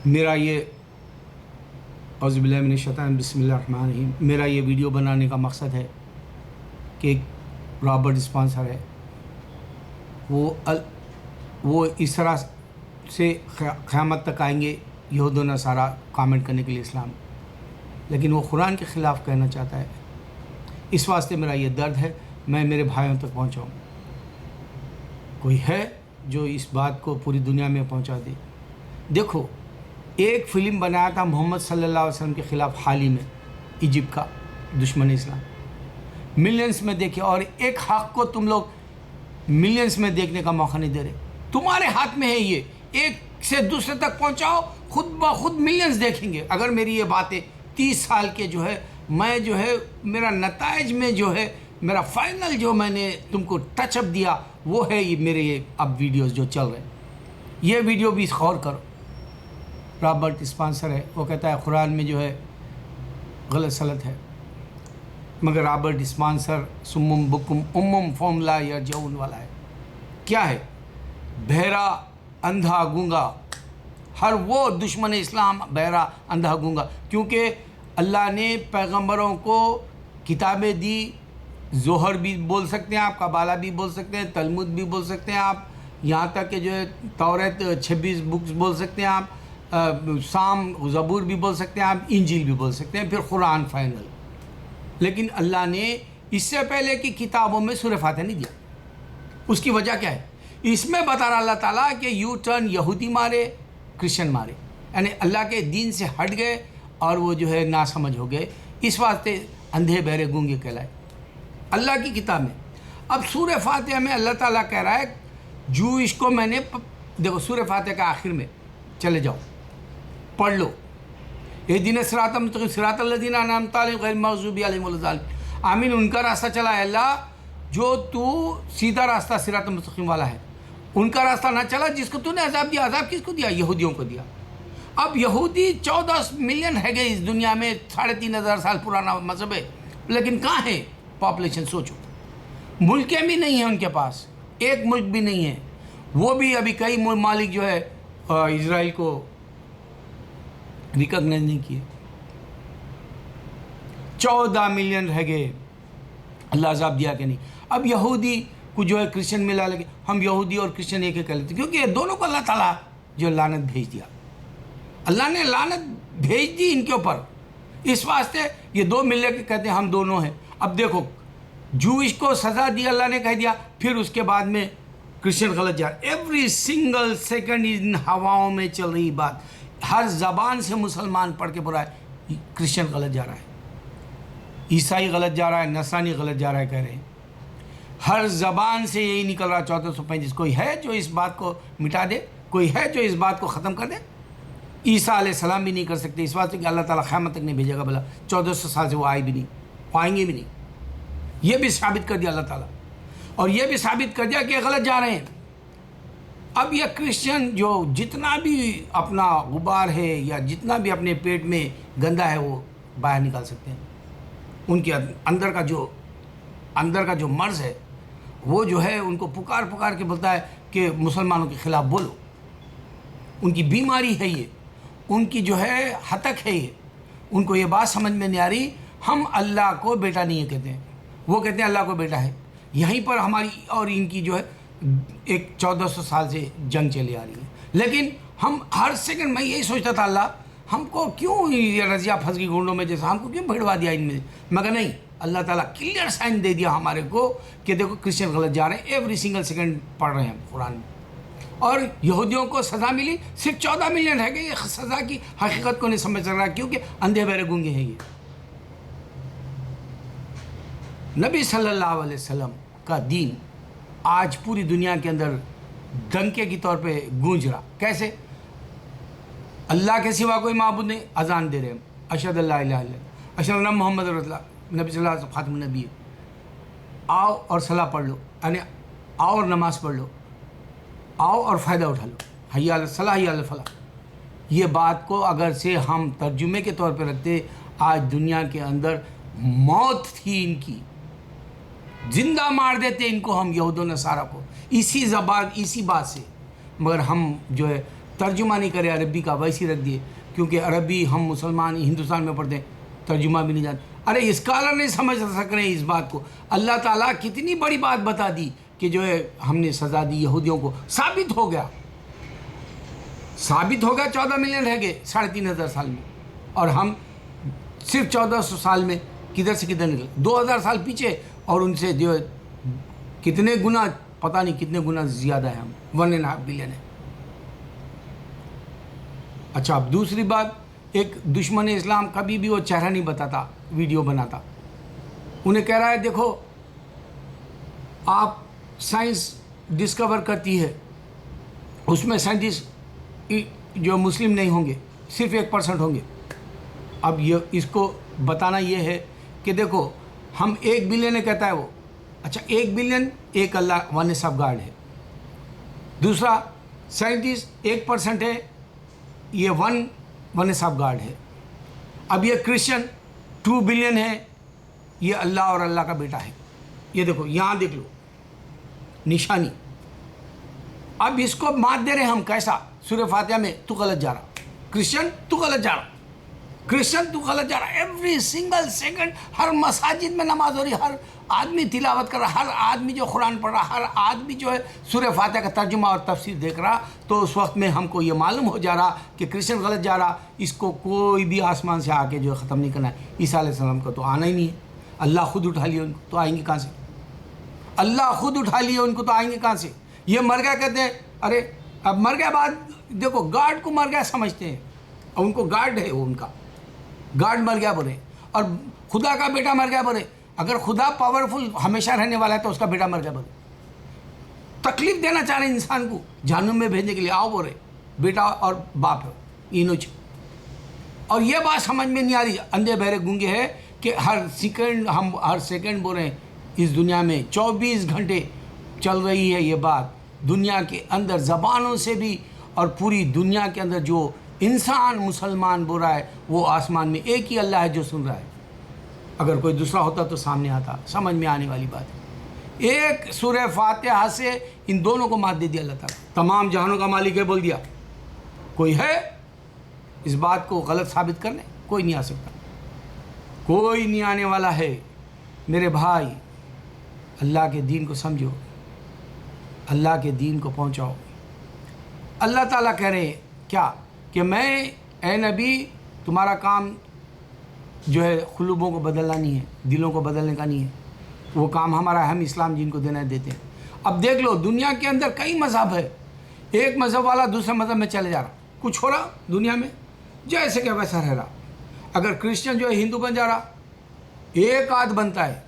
میرا یہ اعوذ باللہ من الشیطان بسم اللہ الرحمن الرحیم میرا یہ ویڈیو بنانے کا مقصد ہے کہ ایک رابرٹ اسپانسر ہے، وہ اس طرح سے قیامت تک آئیں گے یہود و نصارہ کامنٹ کرنے کے لیے اسلام، لیکن وہ قرآن کے خلاف کہنا چاہتا ہے۔ اس واسطے میرا یہ درد ہے، میں میرے بھائیوں تک پہنچاؤں۔ کوئی ہے جو اس بات کو پوری دنیا میں پہنچا دے؟ دیکھو، ایک فلم بنایا تھا محمد صلی اللہ علیہ وسلم کے خلاف حال ہی میں، ایجپٹ کا دشمن اسلام، ملینز میں دیکھے، اور ایک حق کو تم لوگ ملینز میں دیکھنے کا موقع نہیں دے رہے۔ تمہارے ہاتھ میں ہے یہ، ایک سے دوسرے تک پہنچاؤ، خود بخود ملینز دیکھیں گے۔ اگر میری یہ باتیں 30 سال کے میں میرا نتائج میں میرا فائنل میں نے تم کو ٹچ اپ دیا، وہ ہے یہ میرے یہ اب ویڈیوز جو چل رہے ہیں۔ یہ ویڈیو بھی غور کرو۔ رابرٹ اسپانسر ہے، وہ کہتا ہے قرآن میں غلط سلط ہے، مگر رابرٹ اسپانسر سمم بکم امم فہم لا یرجعون والا ہے۔ کیا ہے؟ بہرا، اندھا، گونگا، ہر وہ دشمن اسلام بہرا، اندھا، گونگا، کیونکہ اللہ نے پیغمبروں کو کتابیں دی۔ زہر بھی بول سکتے ہیں آپ، کبالہ بھی بول سکتے ہیں، تلمود بھی بول سکتے ہیں آپ، یہاں تک کہ توریت 26 بکس بول سکتے ہیں آپ، سام، زبور بھی بول سکتے ہیں آپ، انجیل بھی بول سکتے ہیں، پھر قرآن فائنل۔ لیکن اللہ نے اس سے پہلے کی کتابوں میں سورہ فاتحہ نہیں دیا۔ اس کی وجہ کیا ہے؟ اس میں بتا رہا اللہ تعالیٰ کہ یو ٹرن یہودی مارے، کرسچن مارے، یعنی اللہ کے دین سے ہٹ گئے اور وہ ناسمجھ ہو گئے، اس واسطے اندھے بہرے گونگے کہلائے اللہ کی کتاب میں۔ اب سورہ فاتحہ میں اللہ تعالیٰ کہہ رہا ہے جوئش کو میں نے دیکھو سورہ فاتحہ کا آخر میں چلے جاؤ، پڑھ لو، اہدنا الصراط المستقیم صراط الذین انعمت علیہم غیر المغضوب علیہم ولا الضالین۔ آمین، ان کا راستہ چلا ہے اللہ جو تو سیدھا راستہ صراط المستقیم والا ہے، ان کا راستہ نہ چلا جس کو تو نے عذاب دیا۔ عذاب کس کو دیا؟ یہودیوں کو دیا۔ اب یہودی 14 ملین ہے گئے اس دنیا میں، 3500 سال پرانا مذہب ہے، لیکن کہاں ہے پاپولیشن؟ سوچو، ملکیں بھی نہیں ہیں ان کے پاس، ایک ملک بھی نہیں ہے، وہ بھی ابھی کئی ممالک اسرائیل کو ریکگنائز نہیں کیے۔ 14 ملین رہ گئے، اللہ عذاب دیا کہ نہیں۔ اب یہودی کو کرسچن ملا لگے، ہم یہودی اور کرسچن ایک کہہ لیتے، کیونکہ یہ دونوں کو اللہ تعالیٰ لعنت بھیج دیا، اللہ نے لعنت بھیج دی ان کے اوپر، اس واسطے یہ دو ملے کے کہتے ہیں ہم دونوں ہیں۔ اب دیکھو، جوئش کو سزا دی اللہ نے، کہہ دیا، پھر اس کے بعد میں کرسچن غلط جا رہا ہے۔ ایوری سنگل سیکنڈ ان ہواؤں میں چل رہی بات، ہر زبان سے مسلمان پڑھ کے برا ہے، کرسچن غلط جا رہا ہے، عیسائی غلط جا رہا ہے، نصرانی غلط جا رہا ہے، کہہ رہے ہیں۔ ہر زبان سے یہی نکل رہا 1435۔ کوئی ہے جو اس بات کو مٹا دے؟ کوئی ہے جو اس بات کو ختم کر دے؟ عیسیٰ علیہ السلام بھی نہیں کر سکتے، اس واسطے کہ اللہ تعالیٰ قیامت تک نہیں بھیجے گا، بلا 1400 سال سے وہ آئے بھی نہیں، وہ آئیں گے بھی نہیں۔ یہ بھی ثابت کر دیا اللہ تعالیٰ، اور یہ بھی ثابت کر دیا کہ غلط جا رہے ہیں۔ اب یہ کرسچن جو جتنا بھی اپنا غبار ہے یا جتنا بھی اپنے پیٹ میں گندا ہے وہ باہر نکال سکتے ہیں، ان کے اندر کا جو مرض ہے وہ ان کو پکار کے بولتا ہے کہ مسلمانوں کے خلاف بولو۔ ان کی بیماری ہے یہ، ان کی ہتک ہے یہ، ان کو یہ بات سمجھ میں نہیں آ رہی۔ ہم اللہ کو بیٹا نہیں کہتے ہیں، وہ کہتے ہیں اللہ کو بیٹا ہے۔ یہیں پر ہماری اور ان کی ایک 1400 سال سے جنگ چلی آ رہی ہے، لیکن ہم ہر سیکنڈ، میں یہی سوچتا تھا اللہ ہم کو کیوں یہ رضیہ پھنس گئی گھونڈوں میں جیسا، ہم کو کیوں بھڑوا دیا ان میں، مگر نہیں، اللہ تعالیٰ کلیئر سائن دے دیا ہمارے کو کہ دیکھو کرسچن غلط جا رہے ہیں، ایوری سنگل سیکنڈ پڑھ رہے ہیں قرآن میں۔ اور یہودیوں کو سزا ملی، صرف 14 ملین رہ گئے، یہ سزا کی حقیقت کو نہیں سمجھ سک رہا، کیونکہ اندھے بہرے گونگے ہیں۔ یہ نبی صلی اللہ علیہ وسلم کا دین آج پوری دنیا کے اندر ڈنکے کی طور پہ گونج رہا۔ کیسے؟ اللہ کے سوا کوئی معبود نہیں، اذان دے رہے ہیں، اشہد اللہ الہ الا اللہ، اشہد ان محمد رسول اللہ، نبی صلی اللہ علیہ وسلم خاتم النبی ہے، آؤ اور صلاح پڑھ لو، یعنی آؤ اور نماز پڑھ لو، آؤ اور فائدہ اٹھا لو، حی علی الصلاح حی علی الفلاح۔ یہ بات کو اگر سے ہم ترجمے کے طور پہ رکھتے، آج دنیا کے اندر موت تھی ان کی، زندہ مار دیتے ان کو، ہم یہود و نصارہ کو، اسی زبان اسی بات سے، مگر ہم ترجمہ نہیں کرے عربی کا، ویسی رکھ دیے، کیونکہ عربی ہم مسلمان ہندوستان میں پڑھتے ہیں، ترجمہ بھی نہیں جانتے۔ ارے اسکالر نہیں سمجھ سک رہے ہیں اس بات کو۔ اللہ تعالیٰ کتنی بڑی بات بتا دی کہ جو ہے ہم نے سزا دی یہودیوں کو، ثابت ہو گیا 14 ملین رہ گئے 3500 سال میں، اور ہم صرف 1400 سال میں کدھر سے کدھر نکلے، 2000 سال پیچھے، اور ان سے جو ہے کتنے گنا، پتہ نہیں کتنے گنا زیادہ ہے، ہم 1.5 بلین ہے۔ اچھا، اب دوسری بات، ایک دشمن اسلام کبھی بھی وہ چہرہ نہیں بتاتا، ویڈیو بناتا، انہیں کہہ رہا ہے دیکھو آپ سائنس ڈسکور کرتی ہے، اس میں سائنٹسٹ جو مسلم نہیں ہوں گے، صرف 1% ہوں گے۔ اب یہ اس کو بتانا یہ ہے کہ دیکھو ہم 1 بلین کہتا ہے وہ، اچھا 1 بلین ایک اللہ ونس آف گاڈ ہے، دوسرا سائنٹسٹ 1% ہے، یہ ونس آف گاڈ ہے۔ اب یہ کرسچن 2 بلین ہے، یہ اللہ اور اللہ کا بیٹا ہے۔ یہ دیکھو یہاں دیکھ لو نشانی۔ اب اس کو مات دے رہے ہم، کیسا؟ سورہ فاتحہ میں تو غلط جا رہا، کرسچن تو غلط جا رہا، کرسچن تو غلط جا رہا، ایوری سنگل سیکنڈ ہر مساجد میں نماز ہو رہی، ہر آدمی تلاوت کر رہا، ہر آدمی جو قرآن پڑھ رہا، ہر آدمی جو ہے سورہ فاتحہ کا ترجمہ اور تفسیر دیکھ رہا، تو اس وقت میں ہم کو یہ معلوم ہو جا رہا کہ کرسچن غلط جا رہا، اس کو کوئی بھی آسمان سے آ کے جو ہے ختم نہیں کرنا ہے۔ عیسیٰ علیہ السلام کو تو آنا ہی نہیں ہے، اللہ خود اٹھا لیے ان کو، تو آئیں گے کہاں سے؟ اللہ خود اٹھا لیے ان کو، تو آئیں گے کہاں سے؟ یہ مر گیا کہتے ہیں، ارے اب مر گیا بعد، دیکھو گاڈ کو مر گیا سمجھتے ہیں، اور ان کو گاڈ ہے، وہ ان کا گاڈ مر گیا بولے، اور خدا کا بیٹا مر گیا بولے۔ اگر خدا پاورفل ہمیشہ رہنے والا ہے تو اس کا بیٹا مر گیا بولے، تکلیف دینا چاہ رہے ہیں انسان کو جہنم میں بھیجنے کے لیے، آؤ بول رہے بیٹا اور باپ ہے اینوچ۔ اور یہ بات سمجھ میں نہیں آ رہی، اندھے بہرے گونگے ہے کہ ہر سیکنڈ بول رہے ہیں اس دنیا میں 24 گھنٹے چل رہی ہے یہ بات، دنیا کے اندر زبانوں سے بھی، اور پوری دنیا کے اندر جو انسان مسلمان بول رہا ہے، وہ آسمان میں ایک ہی اللہ ہے جو سن رہا ہے۔ اگر کوئی دوسرا ہوتا تو سامنے آتا، سمجھ میں آنے والی بات ہے۔ ایک سورہ فاتحہ سے ان دونوں کو مات دے دیا اللہ تعالیٰ، تمام جہانوں کا مالک ہے بول دیا۔ کوئی ہے اس بات کو غلط ثابت کرنے؟ کوئی نہیں آ سکتا، کوئی نہیں آنے والا ہے۔ میرے بھائی، اللہ کے دین کو سمجھو، اللہ کے دین کو پہنچاؤ۔ اللہ تعالیٰ کہہ رہے ہیں کیا کہ میں اے نبی تمہارا کام جو ہے قلوبوں کو بدلنا نہیں ہے، دلوں کو بدلنے کا نہیں ہے، وہ کام ہمارا ہے، ہم اسلام جن کو دینا دیتے ہیں۔ اب دیکھ لو دنیا کے اندر کئی مذہب ہے، ایک مذہب والا دوسرے مذہب میں چلے جا رہا، کچھ ہو رہا دنیا میں جیسے کہ ویسا رہ رہا۔ اگر کرسچن جو ہے ہندو بن جا رہا، ایک آدھ بنتا ہے،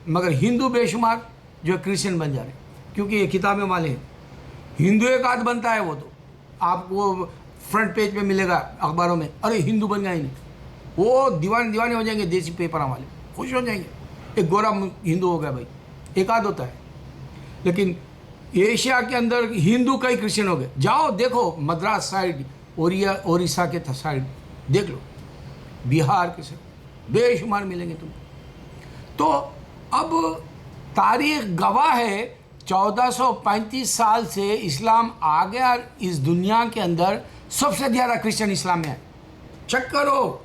مگر ہندو بے شمار جو ہے کرسچن بن جا رہے ہیں، کیونکہ یہ کتابیں والے ہیں۔ ہندو ایک آدھ بنتا ہے، وہ تو آپ کو فرنٹ پیج پہ ملے گا اخباروں میں، ارے ہندو بن گیا ہی نہیں، وہ دیوانے ہو جائیں گے، دیسی پیپراں والے خوش ہو جائیں گے، ایک گورا ہندو ہو گیا بھائی، ایک آدھ ہوتا ہے۔ لیکن ایشیا کے اندر ہندو کئی کرسچن ہو گئے، جاؤ دیکھو مدراس سائڈ، اوریسہ کے سائڈ دیکھ لو، بہار کے سائڈ بے شمار ملیں گے تم۔ تو اب تاریخ گواہ ہے 1435 سال سے اسلام آ گیا اس دنیا کے اندر، سب سے زیادہ کرسچن اسلام میں ہے۔ چیک کرو،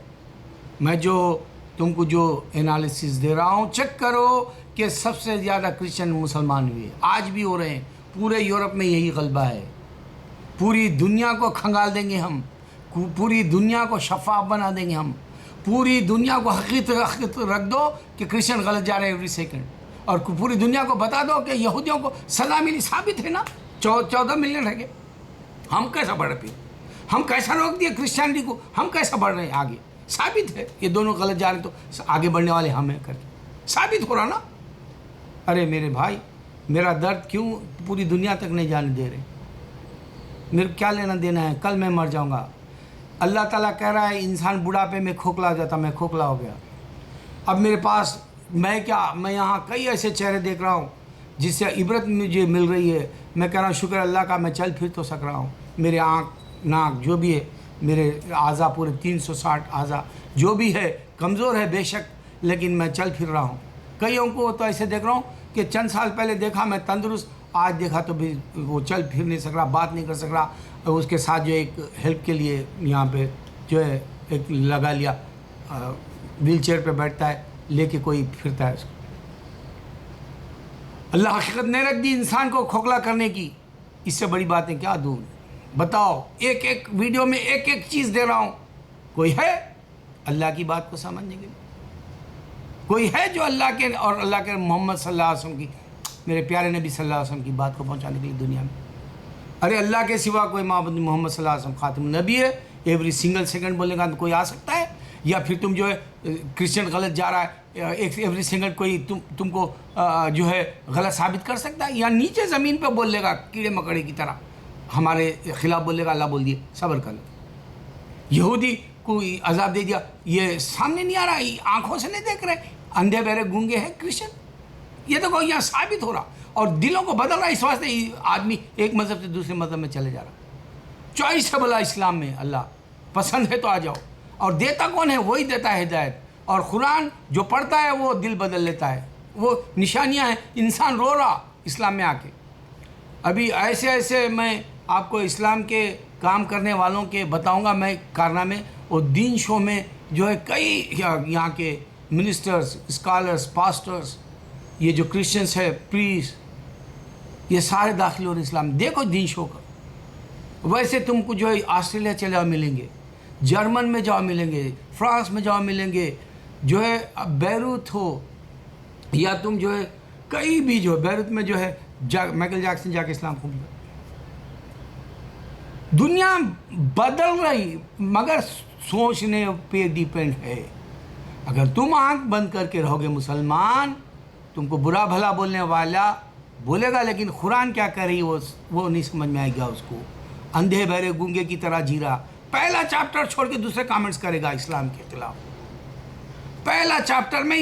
میں جو تم کو جو انالیسس دے رہا ہوں چیک کرو کہ سب سے زیادہ کرسچن مسلمان ہوئے، آج بھی ہو رہے ہیں، پورے یورپ میں یہی غلبہ ہے۔ پوری دنیا کو کھنگال دیں گے ہم، پوری دنیا کو شفاف بنا دیں گے ہم، پوری دنیا کو حقیقت رکھ دو کہ کرسچن غلط جا رہے ہیں ایوری سیکنڈ، اور پوری دنیا کو بتا دو کہ یہودیوں کو سزا ملی، ثابت ہے نا، 14 ملین رہ گئے، ہم کیسا بڑھ رہے، ہم کیسا روک دیا کرسچینٹی کو، ہم کیسا بڑھ رہے ہیں آگے، ثابت ہے یہ دونوں غلط جا رہے ہیں، تو آگے بڑھنے والے ہم ہیں کر کے ثابت ہو رہا نا۔ ارے میرے بھائی، میرا درد کیوں پوری دنیا تک نہیں جانے دے رہے؟ میرے کیا لینا دینا ہے؟ کل میں مر جاؤں گا۔ اللہ تعالیٰ کہہ رہا ہے انسان بڑھاپے میں کھوکھلا ہو جاتا، میں کھوکھلا ہو گیا، اب میرے پاس میں یہاں کئی ایسے چہرے دیکھ رہا ہوں جس سے عبرت مجھے مل رہی ہے۔ میں کہہ رہا ہوں شکر اللہ کا، میں چل پھر تو سک رہا ہوں، میرے آنکھ ناک جو بھی ہے، میرے اعضاء پورے 360 اعضاء جو بھی ہے، کمزور ہے بے شک، لیکن میں چل پھر رہا ہوں۔ کئیوں کو تو ایسے دیکھ رہا ہوں کہ چند سال پہلے دیکھا میں تندرست، آج دیکھا تو بھی وہ چل پھر نہیں سک رہا، بات نہیں کر سک رہا، اس کے ساتھ جو ایک ہیلپ کے لیے یہاں پہ جو ہے ایک لگا لیا، ویل چیئر پہ بیٹھتا ہے، لے کے کوئی پھرتا ہے اس کو۔ اللہ حقیقت نہیں رکھ دی انسان کو کھوکھلا کرنے کی، اس سے بڑی باتیں کیا دوں؟ بتاؤ، ایک ایک ویڈیو میں ایک ایک چیز دے رہا ہوں، کوئی ہے اللہ کی بات کو سمجھنے کے لیے؟ کوئی ہے جو اللہ کے اور اللہ کے محمد صلی اللہ علیہ وسلم کی، میرے پیارے نبی صلی اللہ علیہ وسلم کی بات کو پہنچانے کے لیے دنیا میں؟ ارے اللہ کے سوا کوئی معبود نہیں، محمد صلی اللہ علیہ وسلم خاتم النبی ہے، ایوری سنگل سیکنڈ بولنے کا کوئی آ سکتا ہے؟ یا پھر تم جو ہے کرسچن غلط جا رہا ہے، ایوری سیکنڈ کوئی تم کو جو ہے غلط ثابت کر سکتا ہے؟ یا نیچے زمین پہ بول لے گا کیڑے مکڑے کی طرح ہمارے خلاف بولے گا، اللہ بول دیے صبر کر لو۔ یہودی کو عذاب دے دیا، یہ سامنے نہیں آ رہا، آنکھوں سے نہیں دیکھ رہے، اندھے بہرے گونگے ہیں کرسچن، یہ دیکھو یہاں ثابت ہو رہا، اور دلوں کو بدل رہا ہے۔ اس واسطے آدمی ایک مذہب سے دوسرے مذہب میں چلے جا رہا۔ چوائس ہے بلا اسلام میں، اللہ پسند ہے تو آ جاؤ، اور دیتا کون ہے؟ وہی دیتا ہے ہدایت، اور قرآن جو پڑھتا ہے وہ دل بدل لیتا ہے، وہ نشانیاں ہیں، انسان رو رہا اسلام میں آ کے۔ ابھی ایسے ایسے میں آپ کو اسلام کے کام کرنے والوں کے بتاؤں گا میں کارنامے، اور دین شو میں جو ہے کئی یہاں کے منسٹرز، اسکالرز، پاسٹرز، یہ جو کرسچنس ہے، پریس، یہ سارے داخل ہو رہے اسلام۔ دیکھو دین شو کا، ویسے تم کو جو ہے آسٹریلیا چلے جاؤ ملیں گے، جرمن میں جاؤ ملیں گے، فرانس میں جاؤ ملیں گے، جو ہے بیروت ہو، یا تم جو ہے کئی بھی جو ہے بیروت میں جو ہے مائیکل جیکسن جا کے اسلام قبول کر۔ دنیا بدل رہی، مگر سوچنے پہ ڈیپینڈ ہے۔ اگر تم آنکھ بند کر کے رہو گے مسلمان، تم کو برا بھلا بولنے والا بولے گا، لیکن قرآن کیا کہہ رہی وہ نہیں سمجھ میں آئے گا اس کو۔ اندھے بہرے گونگے کی طرح جی رہا، پہلا چیپٹر چھوڑ کے دوسرے کامنٹس کرے گا اسلام کے خلاف۔ پہلا چیپٹر میں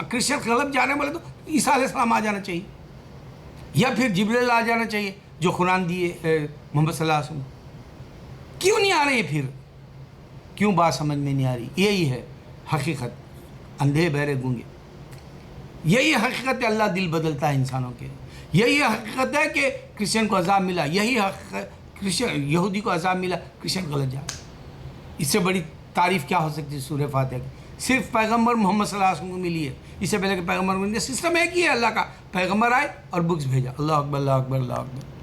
کرسچن غلط جانے بولے تو عیسیٰ علیہ السلام آ جانا چاہیے، یا پھر جبریل آ جانا چاہیے جو قرآن دیے محمد صلی اللہ علیہ وسلم۔ کیوں نہیں آ رہے پھر؟ کیوں بات سمجھ میں نہیں آ رہی؟ یہی ہے حقیقت، اندھے بہرے گونگے، یہی حقیقت ہے۔ اللہ دل بدلتا ہے انسانوں کے، یہی حقیقت ہے کہ کرسچن کو عذاب ملا، یہی حقیقت یہودی کو عذاب ملا، کرسچن غلط جا۔ اس سے بڑی تعریف کیا ہو سکتی ہے سورہ فاتحہ کی؟ صرف پیغمبر محمد صلی اللہ علیہ وسلم کو ملی ہے، اس سے پہلے کہ پیغمبر سسٹم ایک ہی ہے، اللہ کا پیغمبر آئے اور بکس بھیجا۔ اللہ اکبر، اللہ اکبر، اللہ اکبر۔